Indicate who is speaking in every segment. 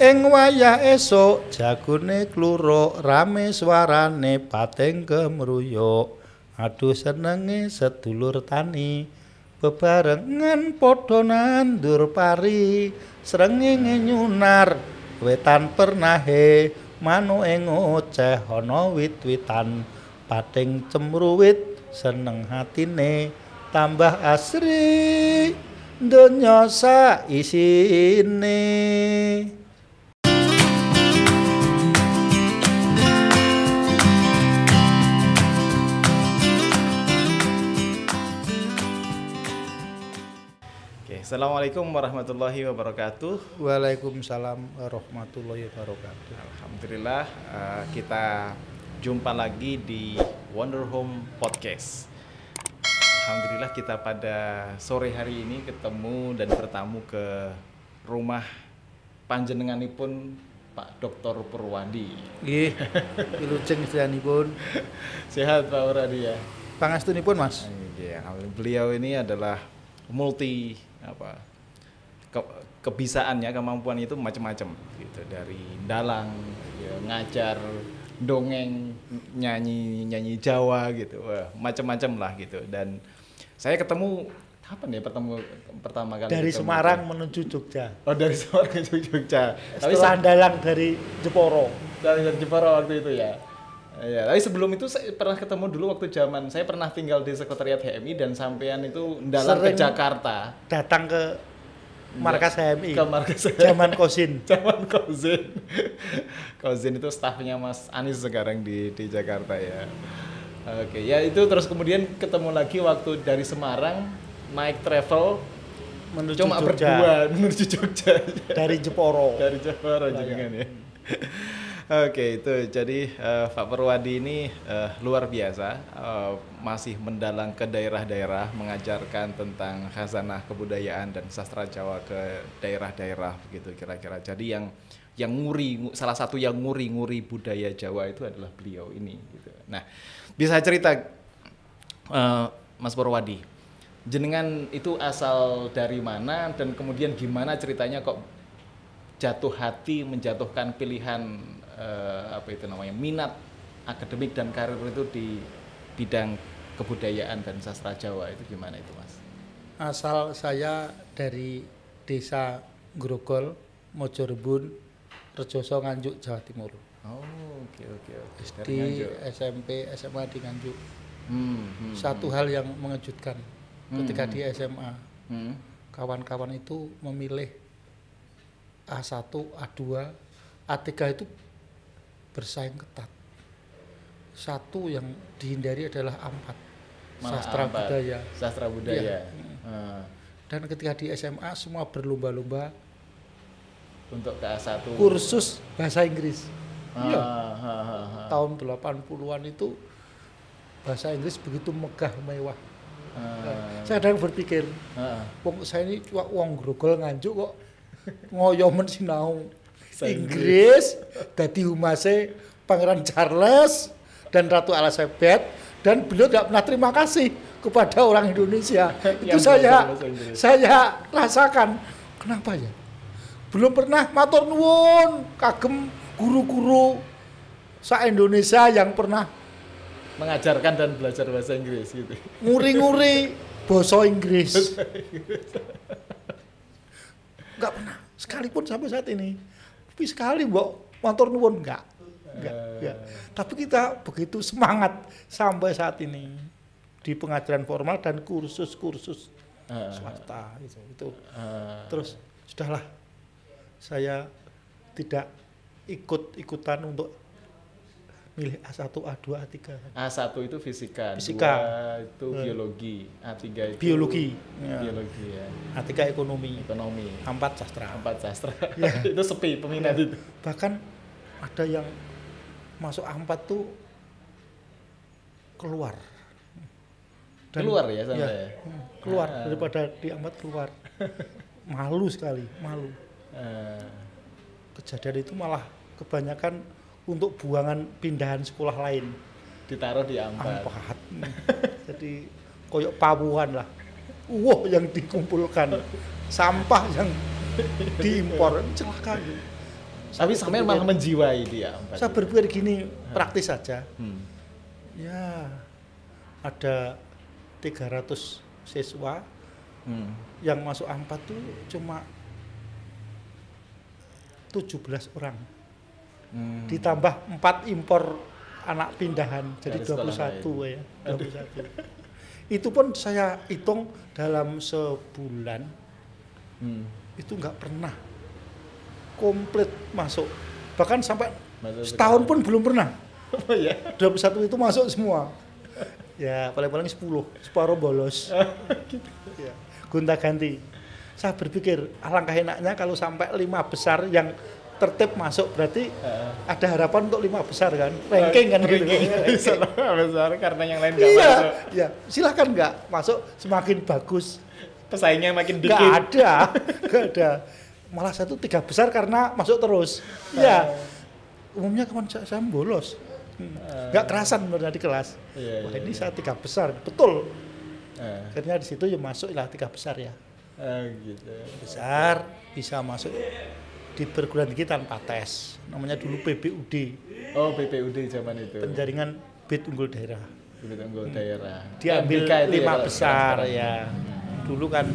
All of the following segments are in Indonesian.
Speaker 1: Ing wayah esuk jagone kluruk rame swarane pateng gemruyuk aduh senenge sedulur tani bebarengan padha nandur pari srengenge nyunar wetan pernahe manuke ngoceh ana wit-witan pating cemruwit seneng hatine tambah asri donya sak isine.
Speaker 2: Assalamualaikum warahmatullahi wabarakatuh.
Speaker 1: Waalaikumsalam warahmatullahi wabarakatuh.
Speaker 2: Alhamdulillah kita jumpa lagi di Wonder Home Podcast. Alhamdulillah kita pada sore hari ini ketemu dan bertamu ke rumah panjenenganipun Pak Dr. Purwadi.
Speaker 1: Nggih, wilujeng istilanipun.
Speaker 2: Sehat Pak Purwadi ya.
Speaker 1: Pangastunipun Mas.
Speaker 2: Iya, beliau ini adalah kebisaannya, kemampuan itu macam-macam gitu, dari dalang ya, ngajar dongeng, nyanyi Jawa gitu, macam-macam lah gitu. Dan saya ketemu pertama kali
Speaker 1: dari
Speaker 2: ketemu
Speaker 1: Semarang
Speaker 2: itu
Speaker 1: menuju Jogja.
Speaker 2: Oh, dari Semarang menuju Jogja.
Speaker 1: Tapi sandalang dari Jeporo.
Speaker 2: Dari Jeporo waktu itu ya. Ya, tapi sebelum itu saya pernah ketemu dulu waktu zaman saya pernah tinggal di sekretariat HMI dan sampean itu dalam ke Jakarta.
Speaker 1: Datang ke markas HMI.
Speaker 2: Ke markas
Speaker 1: Zaman Kozin.
Speaker 2: Zaman Kozin. Kozin itu stafnya Mas Anies sekarang di Jakarta ya. Oke, ya itu terus kemudian ketemu lagi waktu dari Semarang naik travel
Speaker 1: menuju
Speaker 2: cuma
Speaker 1: Jogja.
Speaker 2: Berdua menuju Jogja.
Speaker 1: Dari Jeporo.
Speaker 2: Dari Jeporo jenengan ya. Oke, itu jadi Pak Purwadi ini luar biasa, masih mendalang ke daerah-daerah, mengajarkan tentang khazanah kebudayaan dan sastra Jawa ke daerah-daerah begitu kira-kira. Jadi yang salah satu yang nguri budaya Jawa itu adalah beliau ini gitu. Nah, bisa cerita Mas Purwadi, jenengan itu asal dari mana dan kemudian gimana ceritanya kok jatuh hati menjatuhkan pilihan minat akademik dan karir itu di bidang kebudayaan dan sastra Jawa itu gimana itu Mas?
Speaker 1: Asal saya dari desa Grogol, Mojo Rebun, Rejoso, Nganjuk, Jawa Timur.
Speaker 2: Oh, oke.
Speaker 1: Di SMP, SMA di Nganjuk. Satu hal yang mengejutkan ketika di SMA, kawan-kawan itu memilih A1, A2, A3 itu bersaing ketat. Satu yang dihindari adalah A4, sastra budaya. Ya. Dan ketika di SMA semua berlomba-lomba
Speaker 2: untuk ke A1
Speaker 1: kursus bahasa Inggris. Tahun 80-an itu bahasa Inggris begitu megah mewah. Saya kadang berpikir, saya ini wong Grogol Nganjuk kok ngoyomen sinau Inggris, dadi humase Pangeran Charles dan Ratu Elizabeth, dan beliau tidak pernah terima kasih kepada orang Indonesia. Itu saya rasakan. Kenapa ya? Belum pernah matur nuwun kagem guru-guru sa-Indonesia yang pernah
Speaker 2: mengajarkan dan belajar bahasa Inggris gitu.
Speaker 1: Nguri-nguri bahasa Inggris. Enggak pernah, sekalipun sampai saat ini. Tapi sekali mbok matur nuwun enggak. Tapi kita begitu semangat sampai saat ini di pengajaran formal dan kursus-kursus swasta itu. Terus sudahlah, saya tidak ikut-ikutan untuk milih A1, A2, A3.
Speaker 2: A1 itu fisika. 2 itu biologi, A3 itu
Speaker 1: biologi
Speaker 2: ya.
Speaker 1: A3 ekonomi. A4 sastra.
Speaker 2: Ya. Itu sepi peminat itu.
Speaker 1: Bahkan ada yang masuk A4 tuh keluar.
Speaker 2: Keluar ya sampai.
Speaker 1: Keluar daripada di A4 keluar. Malu sekali. Kejadian itu malah kebanyakan untuk buangan pindahan sekolah lain
Speaker 2: ditaruh di A4.
Speaker 1: Jadi koyok pawuan lah. Yang dikumpulkan, sampah yang diimpor, celaka gitu.
Speaker 2: Tapi sampean malah menjiwai dia.
Speaker 1: Saya berpikir gini, praktis saja. Ya, ada 300 siswa yang masuk A4 tuh cuma 17 orang. Ditambah 4 impor anak pindahan, jadi 21 ya. 21. Itu pun saya hitung dalam sebulan, itu nggak pernah komplit masuk. Bahkan sampai setahun pun belum pernah.
Speaker 2: Oh ya.
Speaker 1: 21 itu masuk semua. Ya, paling-paling 10, separuh bolos.
Speaker 2: Gitu.
Speaker 1: Ya, gonta-ganti. Saya berpikir alangkah enaknya kalau sampai 5 besar yang tertib masuk, berarti ada harapan untuk 5 besar kan, ranking kan gitu.
Speaker 2: Bisa 5 besar karena yang lain nggak masuk.
Speaker 1: Iya, silahkan nggak masuk, semakin bagus.
Speaker 2: Pesaingnya makin dikit.
Speaker 1: Nggak ada. Malah satu 3 besar karena masuk terus. Ya, umumnya kemarin saya bolos. Nggak kerasan benar di kelas. Wah ini saya 3 besar, betul. Akhirnya di situ ya masuk lah 3 besar ya.
Speaker 2: Gitu.
Speaker 1: Besar bisa masuk di perguruan tinggi tanpa tes. Namanya dulu PBUD.
Speaker 2: Oh, PBUD zaman itu.
Speaker 1: Penjaringan bid unggul daerah.
Speaker 2: Bid unggul daerah.
Speaker 1: Diambil 5 besar ya. Dulu kan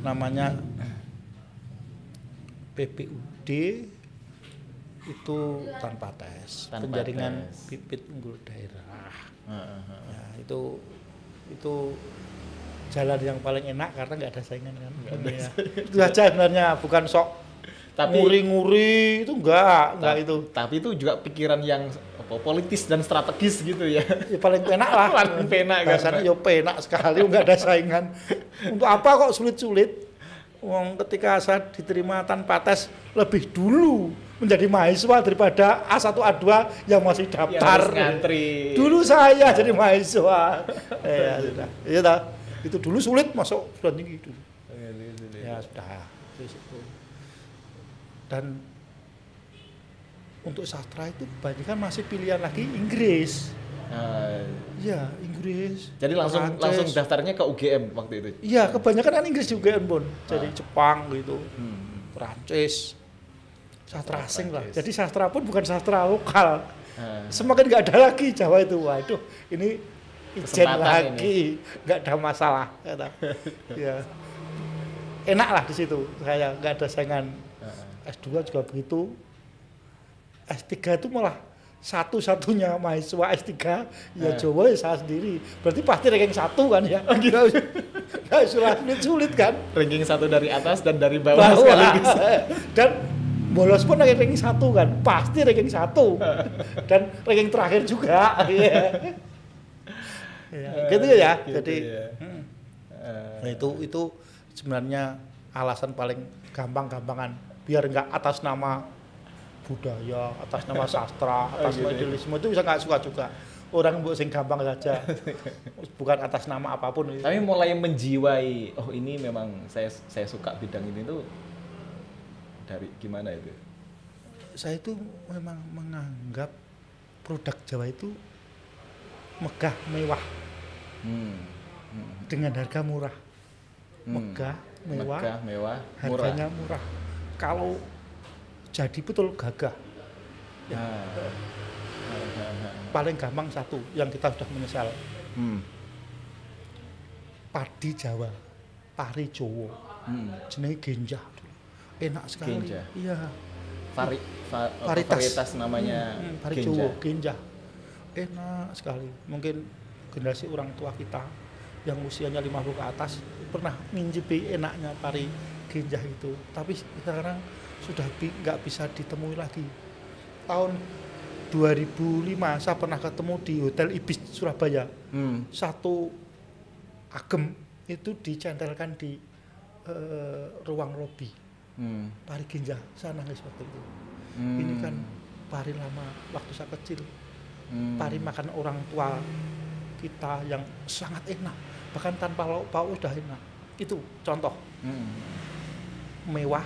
Speaker 1: namanya PBUD itu tanpa tes. Penjaringan bibit unggul daerah. Ya, itu jalan yang paling enak karena nggak ada saingan kan. Ya. Itu aja sebenarnya, bukan sok tapi nguri-nguri itu enggak itu.
Speaker 2: Tapi itu juga pikiran yang politis dan strategis gitu ya.
Speaker 1: Ya paling penak lah.
Speaker 2: Paling penak kan.
Speaker 1: Rasanya ya penak sekali, enggak ada saingan. Untuk apa kok sulit-sulit? Wong ketika saya diterima tanpa tes lebih dulu menjadi mahasiswa daripada A1 A2 yang masih daftar.
Speaker 2: Ngantri.
Speaker 1: Dulu saya jadi mahasiswa. Ya sudah. Iya itu dulu sulit masuk perguruan tinggi dulu. Ya sudah. Dan untuk sastra itu kebanyakan masih pilihan lagi Inggris. Ya Inggris.
Speaker 2: Jadi langsung daftarnya ke UGM waktu itu.
Speaker 1: Iya, kebanyakan kan Inggris juga pun. Jadi Jepang gitu, Perancis, sastra asing lah. Jadi sastra pun bukan sastra lokal. Semakin nggak ada lagi Jawa itu. Waduh, ini ijen lagi, nggak ada masalah. Ya, enak lah di situ. Saya nggak ada saingan. S2 juga begitu. S3 itu malah satu-satunya mahasiswa S3 ya Jawa ya saya sendiri. Berarti pasti ranking 1 kan ya. Nggak sulit kan.
Speaker 2: Ranking 1 dari atas dan dari bawah sekaligus.
Speaker 1: Dan bolos pun ranking 1 kan. Pasti ranking 1. Dan ranking terakhir juga. Gitu ya. Jadi nah itu sebenarnya alasan paling gampang-gampangan. Biar nggak atas nama budaya, atas nama sastra, atas nama idealisme itu bisa nggak suka juga. Orang buat sing gampang saja, bukan atas nama apapun.
Speaker 2: Tapi mulai menjiwai, oh ini memang saya suka bidang ini tuh dari gimana itu?
Speaker 1: Saya itu memang menganggap produk Jawa itu megah, mewah, dengan harga murah. Megah, mewah, harganya murah. Kalau jadi betul gagah. Ya. Paling gampang satu yang kita sudah menyesal. Padi Jawa, pari Jawa. Jenenge genjah. Enak sekali. Genjah. Iya.
Speaker 2: Varietas namanya
Speaker 1: pari Jawa, genjah. Enak sekali. Mungkin generasi orang tua kita yang usianya 50 ke atas pernah ngincipi enaknya pari genjah itu, tapi sekarang sudah nggak bisa ditemui lagi. Tahun 2005 saya pernah ketemu di Hotel Ibis Surabaya. Satu agem itu dicentelkan di ruang lobi. Pari genjah, saya nangis waktu itu. Ini kan pari lama waktu saya kecil. Pari makan orang tua kita yang sangat enak, bahkan tanpa lauk pauk sudah enak. Itu contoh. Mewah,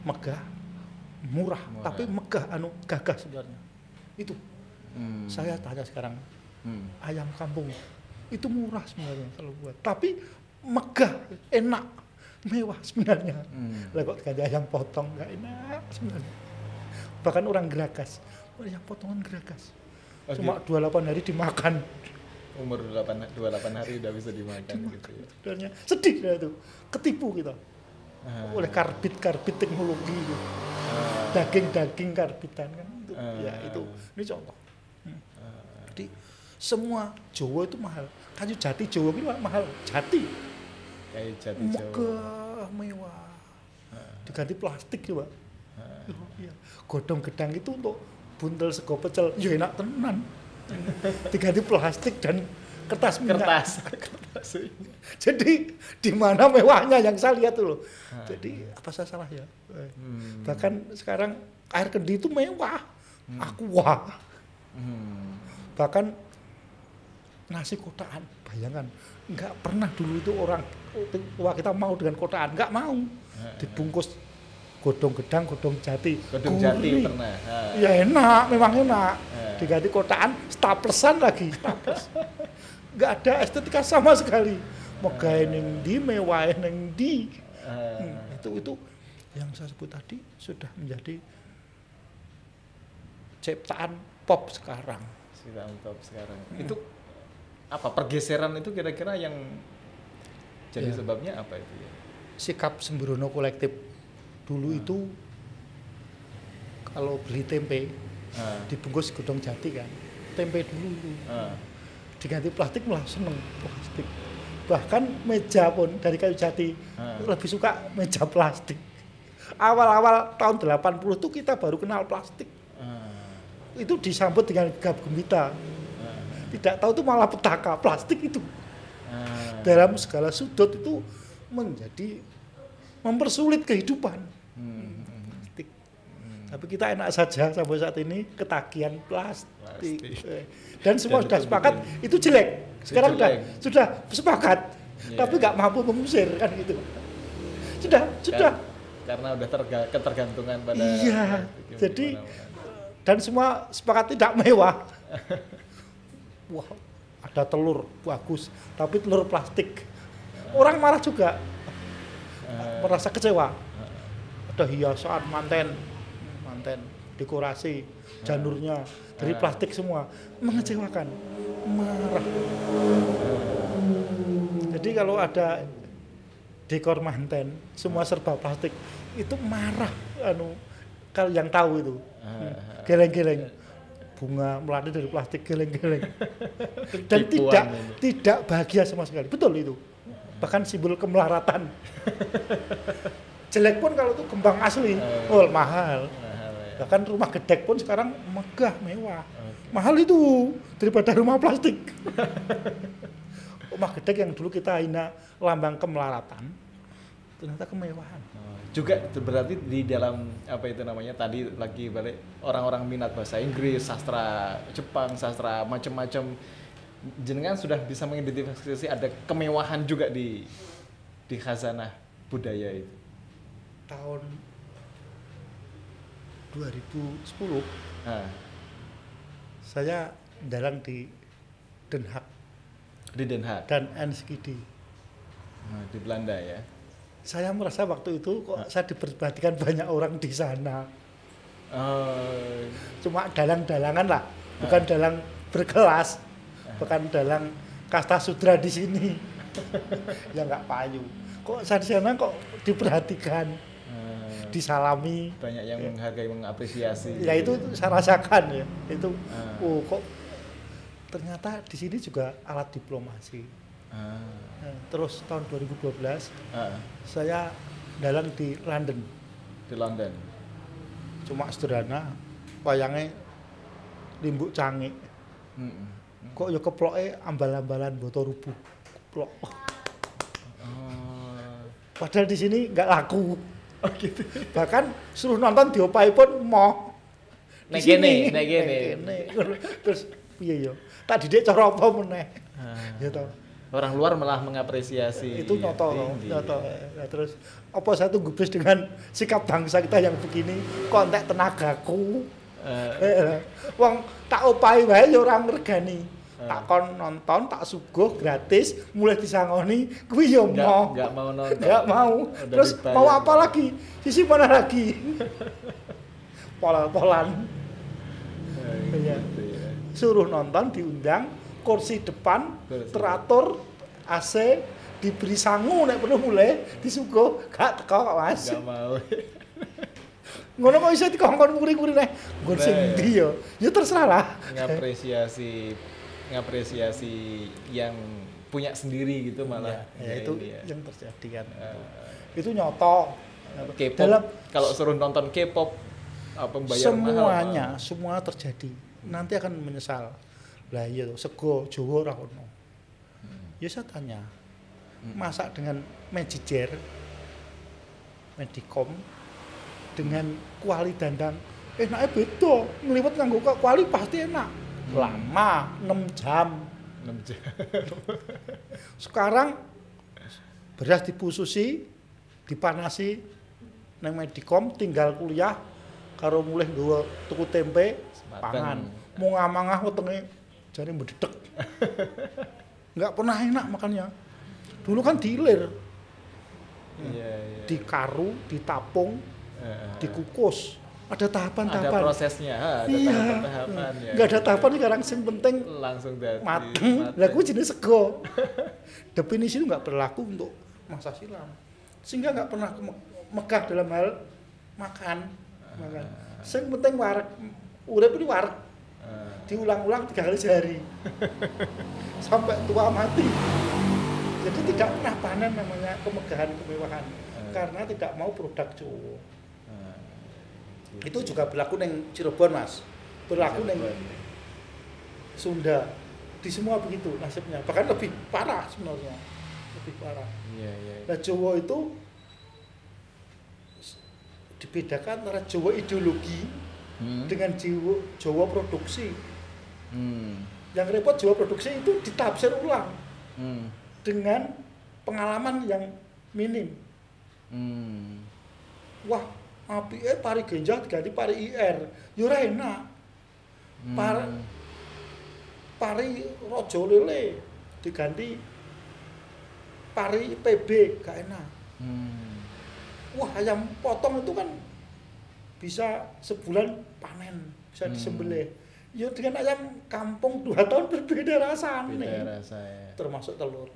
Speaker 1: megah, murah, tapi megah gagah sebenarnya. Itu. Saya tanya sekarang, ayam kampung itu murah sebenarnya kalau buat, tapi megah, enak. mewah sebenarnya. Lah kok ganti ayam potong nggak enak sebenarnya. Bahkan orang Geragas, ayam potongan Geragas. Cuma 28 hari dimakan.
Speaker 2: Umur 28 hari udah bisa dimakan gitu ya.
Speaker 1: Sebenarnya sedih ya itu, ketipu kita. Oleh karbit teknologi itu. Daging karbitan kan itu. Ya itu, ini contoh. Jadi semua Jawa itu mahal. Kayu jati Jawa itu mahal, jati.
Speaker 2: Kayu jati Jawa.
Speaker 1: Megah, mewah. Diganti plastik coba. Iya. Godong gedang itu untuk buntel sego pecel, ya enak tenan. Diganti plastik dan kertas minyak.
Speaker 2: Kertas.
Speaker 1: Jadi di mana mewahnya yang saya lihat tuh loh. Jadi apa saya salah ya? Bahkan sekarang air kendi itu mewah, aqua. Bahkan nasi kotaan, bayangkan, nggak pernah dulu itu orang tua kita mau dengan kotaan, nggak mau. Dibungkus godong gedang, godong jati.
Speaker 2: Godong jati pernah.
Speaker 1: Ya enak, memang enak. Diganti kotaan, staplesan lagi, staples. Nggak ada estetika sama sekali. Megah neng di, mewah neng di. Itu yang saya sebut tadi sudah menjadi ciptaan pop sekarang.
Speaker 2: Itu apa pergeseran itu kira-kira yang jadi sebabnya apa itu ya?
Speaker 1: Sikap sembrono kolektif dulu itu kalau beli tempe dibungkus godong jati kan, tempe dulu itu diganti plastik malah seneng plastik. Bahkan meja pun dari kayu jati lebih suka meja plastik. Awal-awal tahun 80 itu kita baru kenal plastik. Itu disambut dengan gegap gembita. Tidak tahu itu malah petaka plastik itu. Dalam segala sudut itu menjadi mempersulit kehidupan. Plastik. Tapi kita enak saja sampai saat ini ketagihan plastik. Dan semua sudah sepakat itu jelek. Sekarang sudah sepakat. Tapi nggak mampu mengusir kan gitu. Sudah.
Speaker 2: Karena udah ketergantungan pada.
Speaker 1: Iya. Jadi dan semua sepakat tidak mewah. Wah, ada telur bagus, tapi telur plastik. Orang marah juga, merasa kecewa. Ada hiasan manten, dekorasi, janurnya dari plastik semua, mengecewakan, marah. Jadi kalau ada dekor manten, semua serba plastik, itu marah. Kalau yang tahu itu, geleng-geleng. Bunga melati dari plastik geleng-geleng dan tidak bahagia sama sekali, betul itu, bahkan simbol kemelaratan. Jelek pun kalau itu kembang asli, mahal. Bahkan rumah gedek pun sekarang megah mewah, mahal itu daripada rumah plastik. Rumah gedek yang dulu kita hina lambang kemelaratan, ternyata kemewahan.
Speaker 2: Juga berarti di dalam apa itu namanya tadi lagi balik orang-orang minat bahasa Inggris, sastra Jepang, sastra macam-macam, jenengan sudah bisa mengidentifikasi ada kemewahan juga di khazanah budaya itu.
Speaker 1: Tahun 2010 saya dalang di Den Haag.
Speaker 2: Di Den Haag
Speaker 1: dan Enschede.
Speaker 2: Di Belanda ya.
Speaker 1: Saya merasa waktu itu kok saya diperhatikan banyak orang di sana. Cuma dalang-dalangan lah, bukan dalang berkelas, bukan dalang kasta sudra di sini. Ya nggak payu. Kok saya di sana kok diperhatikan, disalami.
Speaker 2: Banyak yang menghargai, mengapresiasi.
Speaker 1: Ya itu saya rasakan ya. Itu, kok ternyata di sini juga alat diplomasi. Terus tahun 2012 saya dalang di London.
Speaker 2: Di London.
Speaker 1: Cuma sederhana, wayangnya Limbuk Canggih. Kok ya keploke ambal-ambalan boto rubuh. Keplok. Padahal di sini nggak laku. Oh gitu. Bahkan suruh nonton diopai pun mau. Nek kene. Terus piye yo? Tak didik cara apa meneh. Ya toh.
Speaker 2: Orang luar malah mengapresiasi.
Speaker 1: Itu nyoto. Nah, terus apa saya tunggu bis dengan sikap bangsa kita yang begini, kok entek tenagaku. Wong tak opahi wae ya ora ngregani. Tak kon nonton, tak suguh gratis, mulai disangoni, kuwi yo mau.
Speaker 2: Enggak mau nonton.
Speaker 1: Enggak mau. Terus mau apa lagi? Sisi mana lagi? Pola-polan. Ya. Suruh nonton, diundang, kursi depan, teratur, AC, diberi sangu nek perlu mulai, disuguh, gak teko kok Mas.
Speaker 2: Enggak mau.
Speaker 1: Ngono kok iso dikongkon muri-muri nek nggon sing ndi ya. Ya terserah lah.
Speaker 2: Ngapresiasi yang punya sendiri gitu malah.
Speaker 1: Ya itu yang terjadi kan. Itu nyoto.
Speaker 2: K-pop. Kalau suruh nonton K-pop apa bayar
Speaker 1: semuanya,
Speaker 2: mahal,
Speaker 1: semua terjadi. Nanti akan menyesal. Lah iya sego Jawa ora ono. Ya saya tanya. Masak dengan Magijer, Medicom dengan kuali dandang enaknya beda. Ngliwet nganggo kuali pasti enak. Lama 6 jam. Sekarang beras dipususi, dipanasi nang Medicom tinggal kuliah karo mulih nggawa tuku tempe pangan. Mau ngamangah wetenge jane mbedhek. Enggak pernah enak makannya. Dulu kan diilir. Dikaru, ditapung, dikukus. Ada tahapan-tahapan.
Speaker 2: Ada prosesnya, ada tahapan-tahapan ya.
Speaker 1: Enggak ada tahapan sekarang sing penting
Speaker 2: langsung dadi
Speaker 1: mateng. Lah kuwi jenis sego. Definisi itu enggak berlaku untuk masa silam. Sehingga enggak pernah megah dalam hal makan. Sing penting wareg. Urip ini wareg. Diulang-ulang 3 kali sehari. Sampai tua mati. Jadi tidak pernah panen namanya kemegahan, kemewahan. Karena tidak mau produk Jawa. Itu juga berlaku neng Cirebon Mas. Berlaku neng Sunda. Di semua begitu nasibnya. Bahkan lebih parah sebenarnya. Lebih parah. Nah Jawa itu dibedakan antara Jawa ideologi dengan Jawa produksi. Yang repot Jawa produksi itu ditafsir ulang dengan pengalaman yang minim. Wah, apike pari genjah diganti pari IR, yo ora enak. Pari Raja Lele diganti pari PB gak enak. Wah, ayam potong itu kan bisa sebulan panen, bisa disembelih. Ya dengan ayam kampung 2 tahun berbeda rasanya.
Speaker 2: Beda rasa ya.
Speaker 1: Termasuk telur.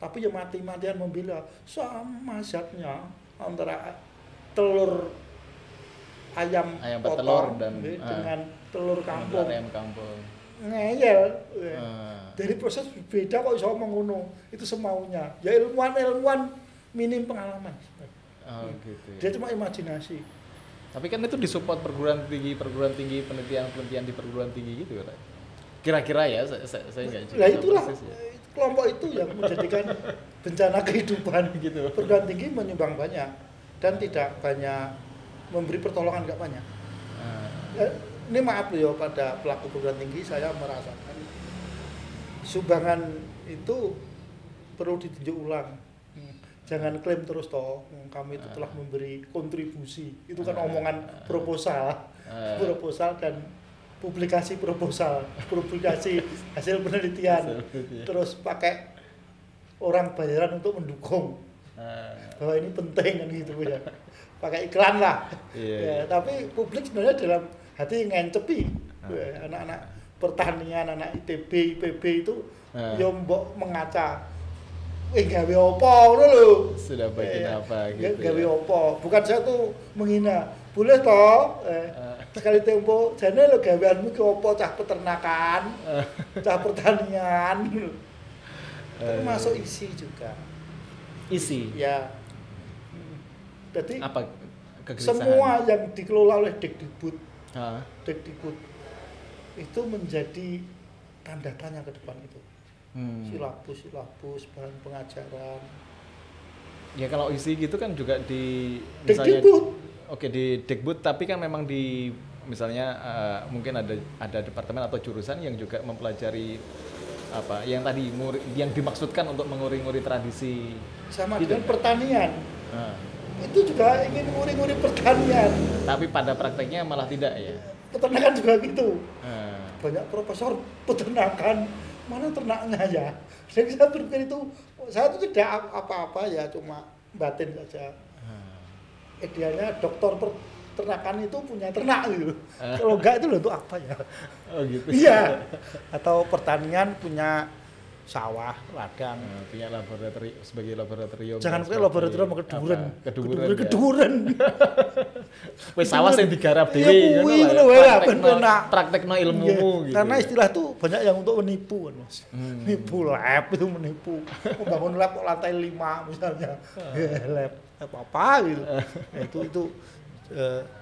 Speaker 1: Tapi ya mati-matian membela sama zatnya antara telur ayam potong dengan telur kampung.
Speaker 2: Ayam kampung.
Speaker 1: Ngeyel. Dari proses berbeda kok iso ngono. Itu semaunya. Ya ilmuwan minim pengalaman.
Speaker 2: Oh gitu.
Speaker 1: Dia cuma imajinasi.
Speaker 2: Tapi kan itu disupport perguruan tinggi, penelitian di perguruan tinggi gitu kan. Kira-kira ya, saya enggak juga.
Speaker 1: Lah itulah kelompok itu yang menjadikan bencana kehidupan gitu. Perguruan tinggi menyumbang banyak dan tidak banyak memberi pertolongan, enggak banyak. Ini maaf ya pada pelaku perguruan tinggi, saya merasakan sumbangan itu perlu ditinjau ulang. Jangan klaim terus toh, kami itu telah memberi kontribusi. Itu kan omongan proposal dan publikasi hasil penelitian. Terus pakai orang bayaran untuk mendukung bahwa ini penting kan gitu ya. Pakai iklan lah. Ya, tapi publik sebenarnya dalam hati ngencepi anak-anak pertanian, anak ITB, IPB itu ya mbok mengaca. Gawe apa ngono lho.
Speaker 2: Sudah bikin apa gitu.
Speaker 1: Gawe apa? Bukan saya tuh menghina. Boleh toh? Sekali tempo jane lho gaweanmu ki apa cah peternakan, cah pertanian. Termasuk isi juga.
Speaker 2: Isi.
Speaker 1: Ya. Jadi
Speaker 2: apa kegelisahan?
Speaker 1: Semua yang dikelola oleh Dikdikbud. Dikdikbud itu menjadi tanda tanya ke depan itu. Silabus, bahan pengajaran.
Speaker 2: Ya kalau isi gitu kan juga di
Speaker 1: misalnya Dikdikbud.
Speaker 2: Oke di Dikbud, tapi kan memang di misalnya mungkin ada departemen atau jurusan yang juga mempelajari apa yang tadi yang dimaksudkan untuk menguri-nguri tradisi
Speaker 1: sama dengan pertanian. Itu juga ingin menguri-nguri pertanian.
Speaker 2: Tapi pada prakteknya malah tidak ya.
Speaker 1: Peternakan juga gitu. banyak profesor peternakan, mana ternaknya ya. Jadi saya berpikir itu, saya itu tidak apa-apa ya, cuma batin saja. Idealnya dokter peternakan itu punya ternak gitu. Kalau enggak itu loh untuk apa ya?
Speaker 2: Oh gitu.
Speaker 1: Iya. Atau pertanian punya sawah, ladang,
Speaker 2: punya laboratorium sebagai laboratorium.
Speaker 1: Jangan pakai laboratorium
Speaker 2: keduren.
Speaker 1: Keduren.
Speaker 2: Wis sawah sing digarap dhewe
Speaker 1: ngono ya.
Speaker 2: Praktekno ilmumu gitu.
Speaker 1: Karena istilah itu banyak yang untuk menipu kan, Mas. Menipu lab itu menipu. Membangun lab kok lantai 5 misalnya. Lab apa gitu. Nah, itu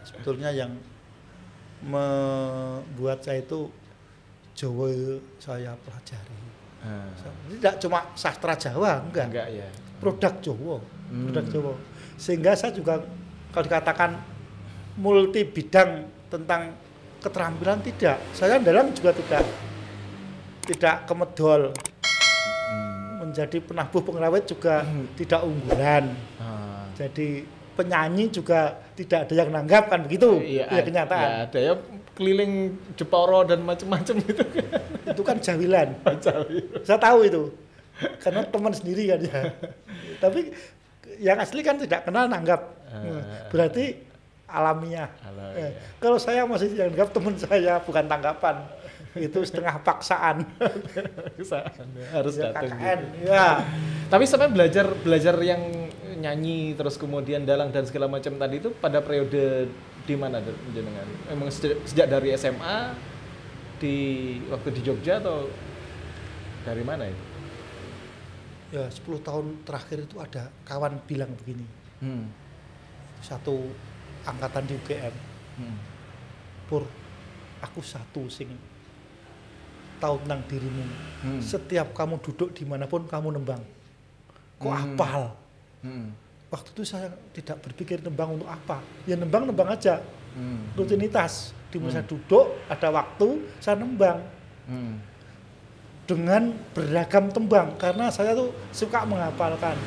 Speaker 1: sebetulnya yang membuat saya itu Jawa saya pelajari. Tidak cuma sastra Jawa, enggak
Speaker 2: ya.
Speaker 1: Produk Jawa, produk Jawa. Sehingga saya juga kalau dikatakan multi bidang tentang keterampilan tidak. Saya dalam juga tidak kemedol. Menjadi penabuh pengrawit juga tidak unggulan. Jadi penyanyi juga tidak ada yang nanggap kan begitu. Ya kenyataan.
Speaker 2: Ya, ada ya keliling Jepara dan macam-macam gitu.
Speaker 1: Itu kan jawilan. Saya tahu itu. Karena teman sendiri kan ya. Tapi yang asli kan tidak kenal nanggap. Berarti alamiah. Kalau saya masih dianggap teman saya bukan tanggapan. Itu setengah paksaan.
Speaker 2: Harus datang gitu.
Speaker 1: Ya.
Speaker 2: Tapi sampai belajar yang nyanyi terus kemudian dalang dan segala macam tadi itu pada periode di mana jenengan? Emang sejak dari SMA di waktu di Jogja atau dari mana itu?
Speaker 1: Ya 10 tahun terakhir itu ada kawan bilang begini. Satu angkatan di UGM. Pur, aku satu sing tahu tentang dirimu. Setiap kamu duduk dimanapun kamu nembang. Kok apal? Waktu itu saya tidak berpikir nembang untuk apa. Ya nembang aja. Rutinitas. Di mana saya duduk, ada waktu, saya nembang. Dengan beragam tembang. Karena saya tuh suka menghafalkan.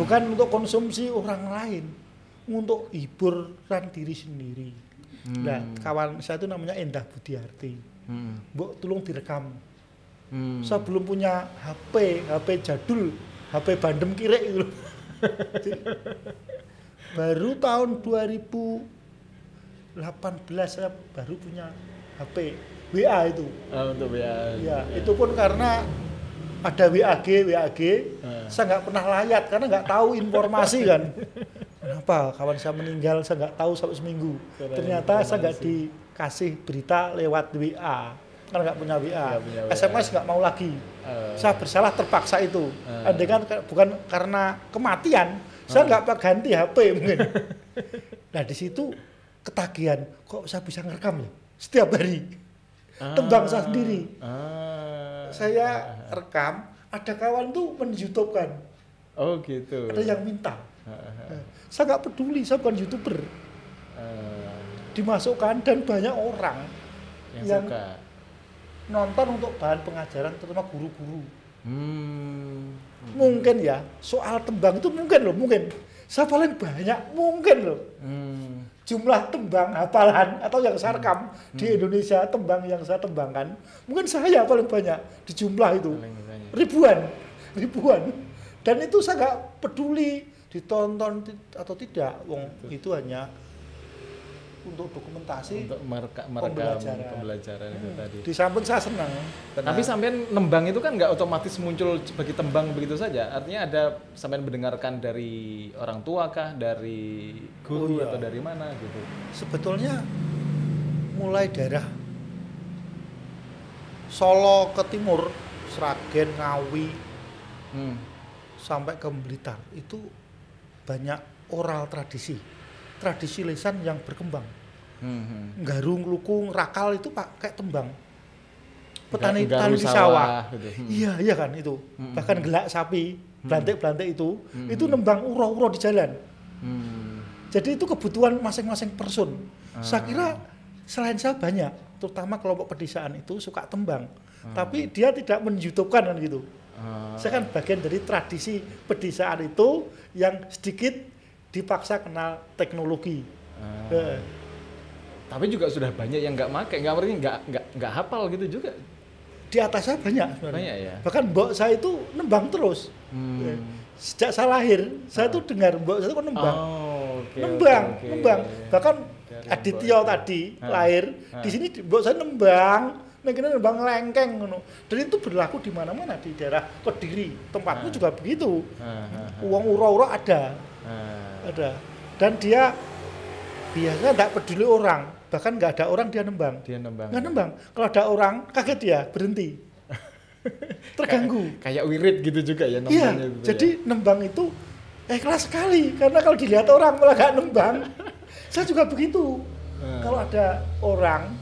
Speaker 1: Bukan untuk konsumsi orang lain. Untuk hiburan diri sendiri. Nah, kawan saya itu namanya Endah Budiarti. Mbok tolong direkam. Saya belum punya HP jadul. HP Bandem Kirek itu. Baru tahun 2018 saya baru punya HP WA itu.
Speaker 2: Untuk WA.
Speaker 1: Ya, itu pun karena ada WAG, saya nggak pernah layat karena nggak tahu informasi kan. Kenapa kawan saya meninggal saya nggak tahu sampai seminggu. Ternyata saya nggak dikasih berita lewat WA. Karena nggak punya WA, SMS nggak mau lagi. Saya bersalah terpaksa itu. Andai kan bukan karena kematian, saya nggak ganti HP mungkin. Nah di situ ketagihan, kok saya bisa ngerekam ya setiap hari. Tembang saya sendiri. Saya rekam, ada kawan tuh men-YouTube-kan.
Speaker 2: Oh gitu.
Speaker 1: Ada yang minta. Saya nggak peduli, saya bukan YouTuber. Dimasukkan dan banyak orang yang suka nonton untuk bahan pengajaran, terutama guru-guru. Mungkin ya, soal tembang itu mungkin. Saya paling banyak, mungkin loh. Jumlah tembang hafalan atau yang saya rekam di Indonesia, tembang yang saya tembangkan, mungkin saya paling banyak di jumlah itu. Ribuan. Dan itu saya nggak peduli ditonton atau tidak, itu hanya untuk dokumentasi,
Speaker 2: untuk merekam pembelajaran itu tadi.
Speaker 1: Di samping saya senang.
Speaker 2: Tapi sampean nembang itu kan nggak otomatis muncul sebagai tembang begitu saja. Artinya ada sampean mendengarkan dari orang tua kah, dari guru atau dari mana gitu.
Speaker 1: Sebetulnya mulai daerah Solo ke timur, Sragen, Ngawi, sampai ke Blitar itu banyak oral tradisi lisan yang berkembang. Garung, Lukung, Rakal itu pakai tembang. Petani di sawah. Gitu. Iya kan itu. Bahkan gelak sapi, belantik itu nembang uro-uro di jalan. Jadi itu kebutuhan masing-masing person. Saya kira selain saya banyak, terutama kelompok pedesaan itu suka tembang. Tapi dia tidak men-YouTube-kan kan gitu. Saya kan bagian dari tradisi pedesaan itu yang sedikit dipaksa kenal teknologi.
Speaker 2: Tapi juga sudah banyak yang nggak pakai, nggak hafal gitu juga.
Speaker 1: Di atasnya banyak sebenarnya.
Speaker 2: Banyak ya.
Speaker 1: Bahkan mbok saya itu nembang terus. Sejak saya lahir, saya tuh dengar mbok saya itu kan nembang. Nembang. Bahkan Aditya tadi lahir di sini mbok saya nembang, nembang lengkeng ngono. Dan itu berlaku di mana-mana di daerah Kediri. Tempatku juga begitu. Uang ura-ura ada. Ada. Dan dia biasanya tidak peduli orang, bahkan nggak ada orang dia nembang. Nggak nembang. Kalau ada orang kaget dia berhenti, terganggu.
Speaker 2: Kayak wirid gitu juga ya
Speaker 1: nembangnya. Iya. Jadi nembang itu ikhlas sekali karena kalau dilihat orang malah nggak nembang. Saya juga begitu. Kalau ada orang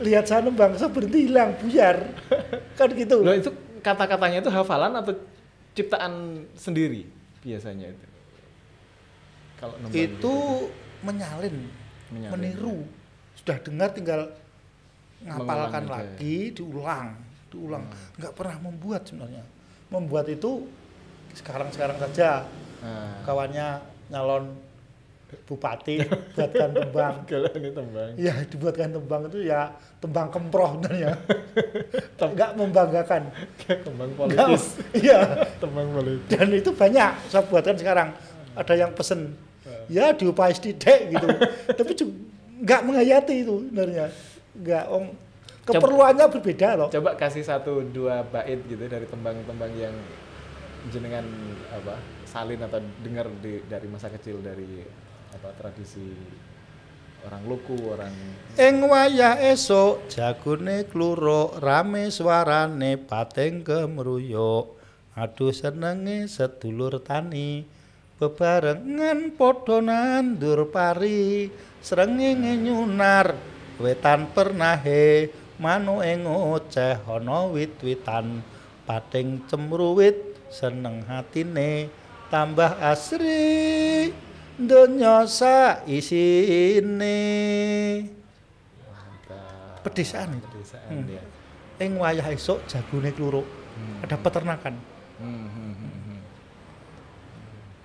Speaker 1: lihat saya nembang, saya berhenti hilang buyar. Kan gitu.
Speaker 2: Loh, itu kata-katanya itu hafalan atau ciptaan sendiri biasanya itu? Kalau nembang itu gitu. Menyalin, meniru. Sudah dengar tinggal ngapalkan lagi, diulang. Nggak pernah membuat sebenarnya. Membuat itu sekarang saja. Kawannya nyalon bupati buatkan tembang. Kalau ini tembang.
Speaker 1: Ya, dibuatkan tembang itu ya tembang kemproh sebenarnya. Nggak membanggakan.
Speaker 2: Tembang politis.
Speaker 1: Iya.
Speaker 2: Tembang politis.
Speaker 1: Dan itu banyak saya buatkan sekarang. Ada yang pesen. Ya diupai sedikit gitu. Tapi nggak menghayati itu sebenarnya. Nggak, keperluannya berbeda loh.
Speaker 2: Coba kasih 1-2 bait gitu dari tembang-tembang yang jenengan salin atau dengar dari masa kecil dari tradisi orang Luku, orang.
Speaker 1: Ing wayah esuk jagone kluruk rame swarane pateng kemruyuk. Aduh senenge sedulur tani. Bebarengan padha nandur pari, srengenge nyunar wetan pernahe, manuke ngoceh ana wit-witan, pating cemruwit seneng hatine, tambah asri donya sak isine. Pedesaan itu.
Speaker 2: Ya.
Speaker 1: Ing wayah esuk jagone kluruk. Ada peternakan.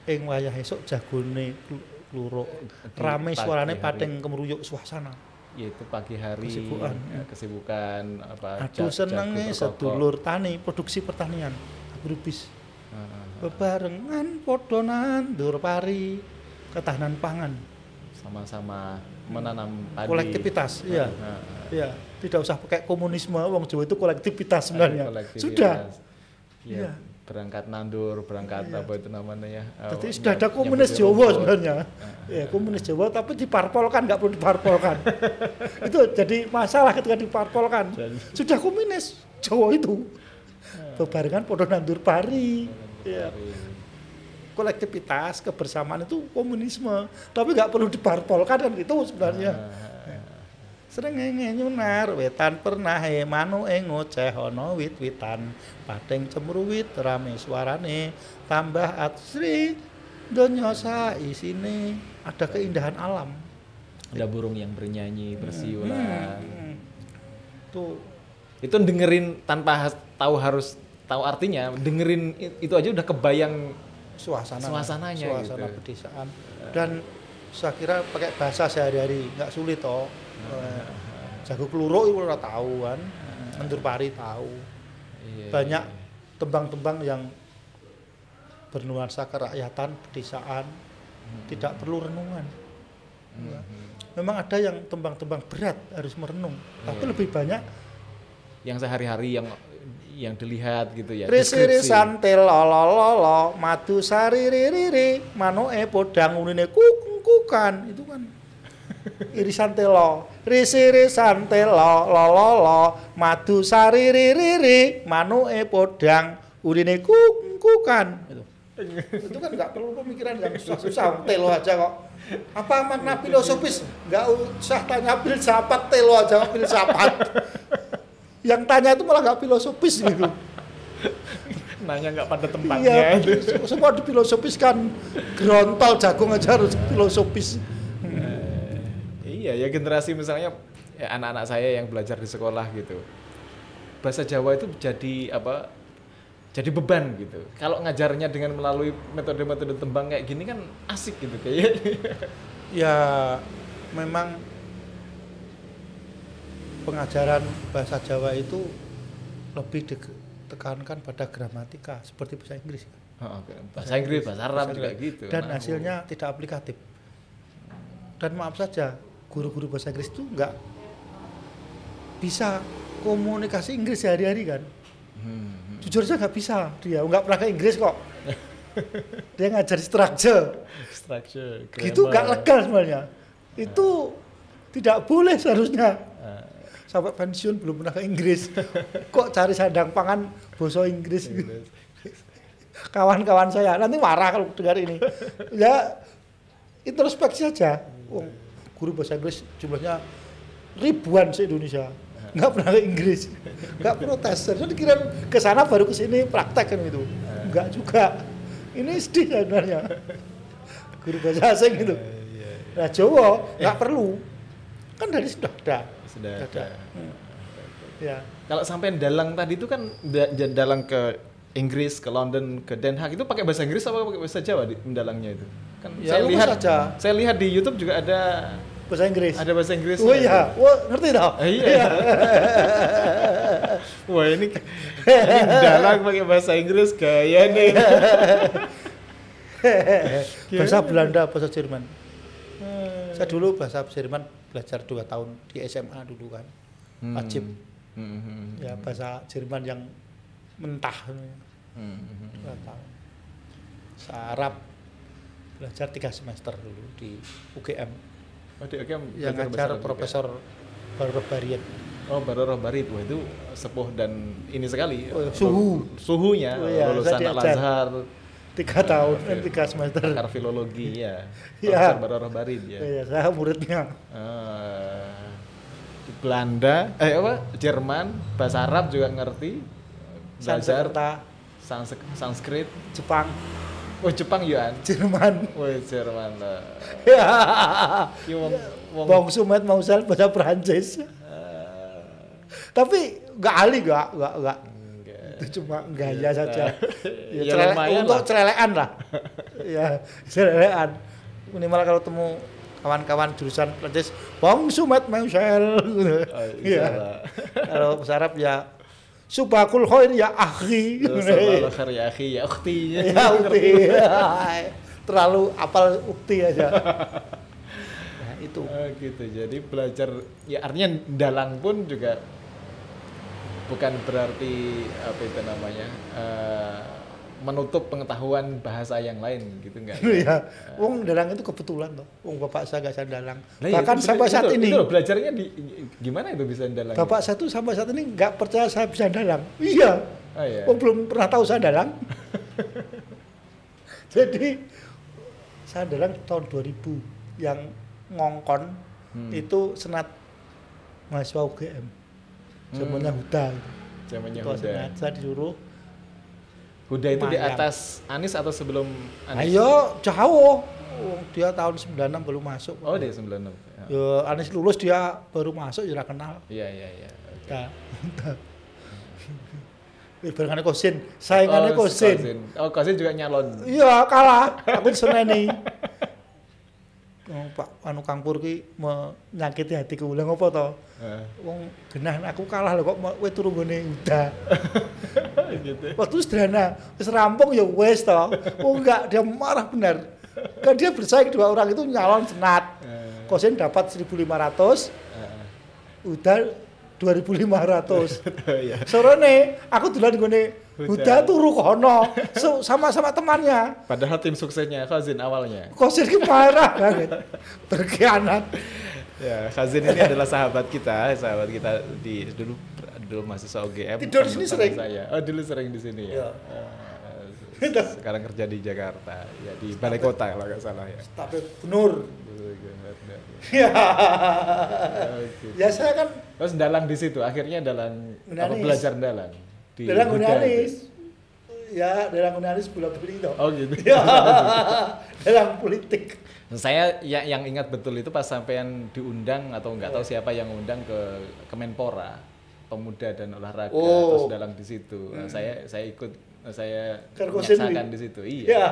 Speaker 1: Ing wayah esuk jagone kluruk rame suarane pating kemruyuk suasana.
Speaker 2: Yaitu pagi hari kesibukan
Speaker 1: Aduh senenge sedulur tani produksi pertanian agrobis. Bebarengan padha nandur pari ketahanan pangan
Speaker 2: sama-sama menanam padi.
Speaker 1: Kolektivitas iya. Iya, tidak usah pakai komunisme, wong Jawa itu kolektivitas sebenarnya. Sudah.
Speaker 2: Iya. Berangkat nandur, berangkat apa itu namanya ya.
Speaker 1: Jadi sudah ada komunis Jawa sebenarnya. Ya, komunis Jawa tapi diparpolkan, nggak perlu diparpolkan. Itu jadi masalah ketika diparpolkan. Sudah komunis Jawa itu. Bebarengan padha nandur pari. Ya. Kolektivitas, kebersamaan itu komunisme, tapi nggak perlu diparpolkan kan itu sebenarnya. Srengenge nyunar wetan pernahe manuke ngoceh ana wit-witan pating cemruwit rame suarane tambah asri donya sak isine. Ada keindahan alam,
Speaker 2: ada burung yang bernyanyi bersiulan.
Speaker 1: Tuh
Speaker 2: itu dengerin tanpa harus tahu artinya, dengerin itu aja udah kebayang suasananya
Speaker 1: suasana gitu. Pedesaan. Dan saya kira pakai bahasa sehari-hari nggak sulit toh. Jago kluruk itu udah tahu kan, nandur pari tahu. Banyak tembang-tembang yang bernuansa kerakyatan, pedesaan, tidak perlu renungan. Memang ada yang tembang-tembang berat harus merenung, tapi lebih banyak
Speaker 2: yang sehari-hari yang dilihat gitu ya.
Speaker 1: Risi santel lolololo, madu sari riri, manuke podang unine kukan itu kan. Irisan telo, risi-risan telo, lololo, madu sari riri, manuke podang, urine kukan. Itu kan nggak perlu pemikiran yang susah-susah, telo aja kok. Apa makna filosofis? Nggak usah tanya filsafat, telo aja filsafat. Yang tanya itu malah nggak filosofis gitu.
Speaker 2: Nanya nggak pada tempatnya.
Speaker 1: Iya, semua difilosofiskan. Grontol jagung aja harus filosofis.
Speaker 2: Iya ya, generasi misalnya ya, anak-anak saya yang belajar di sekolah gitu, bahasa Jawa itu jadi beban gitu. Kalau ngajarnya dengan melalui metode-metode tembang kayak gini kan asik gitu kayaknya.
Speaker 1: Ya memang pengajaran bahasa Jawa itu lebih ditekankan pada gramatika seperti bahasa Inggris.
Speaker 2: Bahasa Inggris, bahasa Arab juga gitu.
Speaker 1: Dan hasilnya tidak aplikatif. Dan maaf saja, guru-guru bahasa Inggris itu nggak bisa komunikasi Inggris sehari-hari kan. Jujur aja nggak bisa, dia nggak pernah ke Inggris kok. Dia ngajar structure, gitu nggak legal sebenarnya. Itu tidak boleh seharusnya. Sampai pensiun belum pernah ke Inggris. Kok cari sandang pangan bahasa Inggris. Kawan-kawan saya nanti marah kalau dengar ini. Ya introspeksi saja. Guru bahasa Inggris jumlahnya ribuan se-Indonesia. Nggak pernah ke Inggris. Nggak protes. Jadi dikirim ke sana baru ke sini praktek kan itu. Nggak juga. Ini sedih sebenarnya. Guru bahasa asing itu. Nah Jawa nggak perlu. Kan dari sudah ada. Ya.
Speaker 2: Kalau sampai dalang tadi itu kan dalang ke Inggris, ke London, ke Den Haag itu pakai bahasa Inggris apa pakai bahasa Jawa di mendalangnya itu? Kan
Speaker 1: ya,
Speaker 2: saya lihat di YouTube juga ada
Speaker 1: bahasa Inggris.
Speaker 2: Ada bahasa Inggris.
Speaker 1: Oh iya, wah ngerti toh?
Speaker 2: Iya. Wah ini dalang pakai bahasa Inggris gaya nih.
Speaker 1: Bahasa Belanda, bahasa Jerman. Saya dulu bahasa Jerman belajar 2 tahun di SMA dulu kan, wajib. Ya bahasa Jerman yang mentah. 2 tahun. Bahasa Arab belajar 3 semester dulu di UGM.
Speaker 2: Oh, di UGM
Speaker 1: yang ngajar Profesor Baroroh Barit.
Speaker 2: Oh, Baroroh Barit, wah itu sepuh dan ini sekali.
Speaker 1: Oh,
Speaker 2: suhunya, lulusan Al-Azhar.
Speaker 1: 3 tahun, 3 semester.
Speaker 2: Pakar filologi ya. Profesor Baroroh Barit ya.
Speaker 1: Iya, saya muridnya.
Speaker 2: Belanda, Jerman, bahasa Arab juga ngerti. Belajar Sanskrit,
Speaker 1: Jepang.
Speaker 2: Oh, Jepang Yuan.
Speaker 1: Jerman.
Speaker 2: Oh, Jerman lah.
Speaker 1: Ya. Bang Sumet mau bahasa Perancis. Tapi enggak ahli enggak. Itu cuma gaya saja. Ya, untuk celelean lah. Ya, celelean. Minimal kalau temu kawan-kawan jurusan Prancis, Bang Sumet Marcel. Iya. Kalau bahasa Arab ya Subakul khair ya akhi.
Speaker 2: Subakul khair ya akhi ya ukhti.
Speaker 1: Ya ukhti. Terlalu apal ukti aja. Nah, itu.
Speaker 2: Gitu. Jadi belajar ya artinya dalang pun juga bukan berarti apa itu namanya menutup pengetahuan bahasa yang lain gitu enggak?
Speaker 1: Iya. Wong dalang itu kebetulan toh. Wong bapak saya enggak bisa dalang. Bahkan sampai saat ini.
Speaker 2: Itu belajarnya gimana itu bisa dalang?
Speaker 1: Bapak saya tuh sampai saat ini enggak percaya saya bisa dalang. Iya.
Speaker 2: Oh, iya.
Speaker 1: Wong belum pernah tahu saya dalang. Jadi saya dalang tahun 2000 yang ngongkon itu senat mahasiswa UGM. Zamannya Huda.
Speaker 2: Zamannya Huda.
Speaker 1: Saya disuruh
Speaker 2: Huda itu di atas Anies atau sebelum Anies?
Speaker 1: Ayo jauh. Dia tahun 96 baru masuk.
Speaker 2: Oh, dia 96.
Speaker 1: Ya Anies lulus dia baru masuk ya kenal.
Speaker 2: Iya.
Speaker 1: Nah. Ibaratnya Kosin, saingannya Kosin.
Speaker 2: Oh, Kosin juga nyalon.
Speaker 1: Iya, kalah. Aku diseneni. Pak Kang Pur ki menyakiti hatiku. Lha ngopo to? Wong genah aku kalah lho kok kowe turu nggone Huda. Gitu. Waktu sederhana, wis rampung ya wis to. Oh enggak, dia marah benar. Kan dia bersaing 2 orang itu nyalon senat. Kosin dapat 1.500. Huda 2.500. Sorone aku dolan nggone Huda turu kono sama-sama temannya.
Speaker 2: Padahal tim suksesnya Khazin awalnya.
Speaker 1: Khazin marah banget. Berkhianat.
Speaker 2: Ya, Khazin ini adalah sahabat kita di dulu mahasiswa UGM.
Speaker 1: Tidur di sini sering.
Speaker 2: Saya. Oh, dulu sering di sini ya. Sekarang kerja di Jakarta, ya di Balai Kota kalau nggak salah ya.
Speaker 1: Tapi Nur. Ya. Ya saya kan
Speaker 2: terus dalang di situ, akhirnya dalang apa belajar dalang.
Speaker 1: Dalang Gunanis. Ya, dalang Gunanis bulan beli itu.
Speaker 2: Oh gitu.
Speaker 1: Ya. Dalang politik.
Speaker 2: Saya yang ingat betul itu pas sampean diundang atau nggak tahu siapa yang undang ke Kemenpora, Pemuda dan Olahraga, terus dalang di situ. Saya ikut, saya menyaksikan di situ. Iya.
Speaker 1: Ya.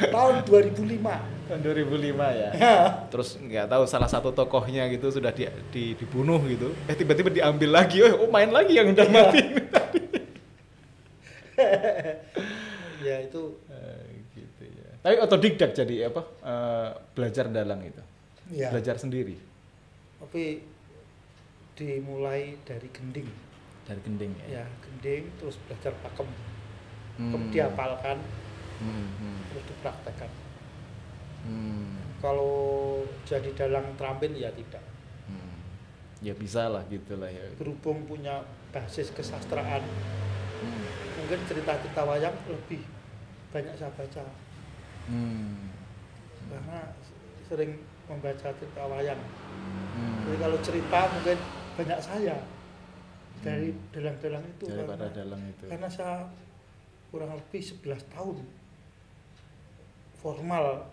Speaker 1: Tahun 2005.
Speaker 2: Tahun 2005 ya. Terus nggak tahu salah satu tokohnya gitu sudah dibunuh gitu. Tiba-tiba diambil lagi. Oh, main lagi yang udah mati.
Speaker 1: Ya itu
Speaker 2: gitu ya. Tapi otodidak jadi apa? Belajar dalang itu.
Speaker 1: ya.
Speaker 2: Belajar sendiri.
Speaker 1: Tapi dimulai dari gending.
Speaker 2: Dari gending ya.
Speaker 1: Ya, gending terus belajar pakem. Dihafalkan. Terus dipraktekkan. Kalau jadi dalang terampil ya tidak.
Speaker 2: Ya bisa lah gitulah ya.
Speaker 1: Berhubung punya basis kesastraan, mungkin cerita-cerita wayang lebih banyak saya baca. Karena sering membaca cerita wayang. Jadi kalau cerita mungkin banyak saya dari dalang-dalang itu.
Speaker 2: Daripada dalang itu.
Speaker 1: Karena saya kurang lebih 11 tahun formal